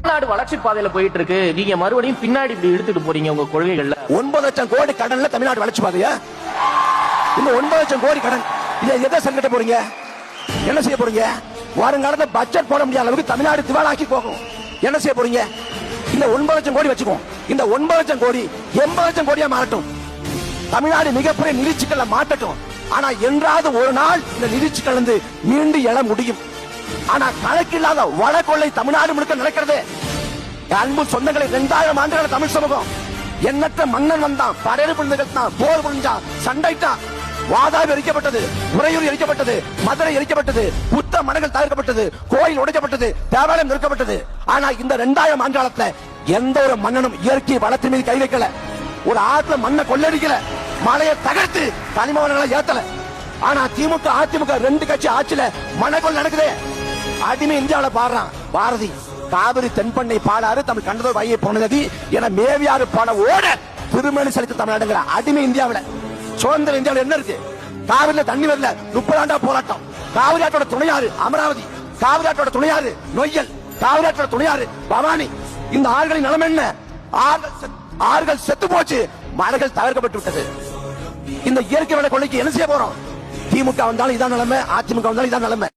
நாடு வளர்ச்சி பாதையில போயிட்டு இருக்கு, நீங்க மறுபடியும் பின்னாடி இப்படி எடுத்துட்டு போறீங்க உங்க கொள்கைகள்ல. 9 லட்சம் கோடி கடன்ல தமிழ்நாடு வளர்ச்சி பாதையா? இந்த 9 லட்சம் கோடி கடன் இதை எதை சங்கட்ட போறீங்க? என்ன செய்ய போறீங்க? வருங்காலத்தில் பட்ஜெட் போட முடியாத அளவுக்கு தமிழ்நாடு திவாலாக்கி போகும். என்ன செய்ய போறீங்க? இந்த 9 லட்சம் கோடி வச்சுக்கோ, இந்த 9 லட்சம் கோடி 80 லட்சம் கோடியா மாறட்டும். தமிழ்நாடு மிகப்பெரிய நிதிச்சிக்கல்ல மாட்டட்டும். ஆனா என்றாவது ஒரு நாள் இந்த நிதிச்சிக்கல் இருந்து மீண்டு எழ முடியும். ஆனா கணக்கில்லாத வட கொள்ளை தமிழ்நாடு முழுக்க நடக்கிறது. அன்பு சொந்தங்களை 2000 ஆண்டுகள் தமிழ் சமூகம் எண்ணற்ற மன்னன் வந்தான், படையெடுப்பு நிகழ்த்தான், போர் புரிஞ்சான், சண்டைத்தான், வாதாபி எரிக்கப்பட்டது, உறையூர் எரிக்கப்பட்டது, மதுரை எரிக்கப்பட்டது, புத்த மனங்கள் தகர்க்கப்பட்டது, கோயில் உடைக்கப்பட்டது, தேவாலயம் நிறுக்கப்பட்டது. ஆனா இந்த 2000 ஆண்டு காலத்துல எந்த ஒரு மன்னனும் இயற்கை வளத்தின் மீது கை வைக்கல. ஒரு ஆத்துல மண்ணை கொள்ளடிக்கல, மலையை தகர்த்து தனிமவனங்களை ஏத்தல. ஆனா திமுக அதிமுக 2 கட்சி ஆட்சியில மனக்கொள் நடக்குது. அடிமை இந்தியாவில பாடுறான் பாரதி, காவிரி தென்பண்ணை பாடாறு தமிழ் கண்டதோர் வையை போனது என மேவியாறு பாட ஓட திருமணி செலுத்த தமிழ்நாடுங்கிற அடிமை இந்தியாவில. சுதந்திர இந்தியாவில் என்ன இருக்கு? காவிரியில தண்ணி வரல, 30 ஆண்டா போராட்டம். காவிரி ஆற்றோட துணையாறு அமராவதி, காவிரி ஆற்றோட துணையாறு நொய்யல், காவிரி ஆற்றோட துணையாறு பவானி. இந்த ஆறுகளின் நிலைமை என்ன? ஆறுகள் செத்து போச்சு, மலைகள் தகர்க்கப்பட்டு விட்டது. இந்த இயற்கை வள கொள்ளைக்கு என்ன செய்ய போறோம்? திமுக வந்தாலும் இதான் நிலைமை, அதிமுக வந்தாலும் இதான் நிலைமை.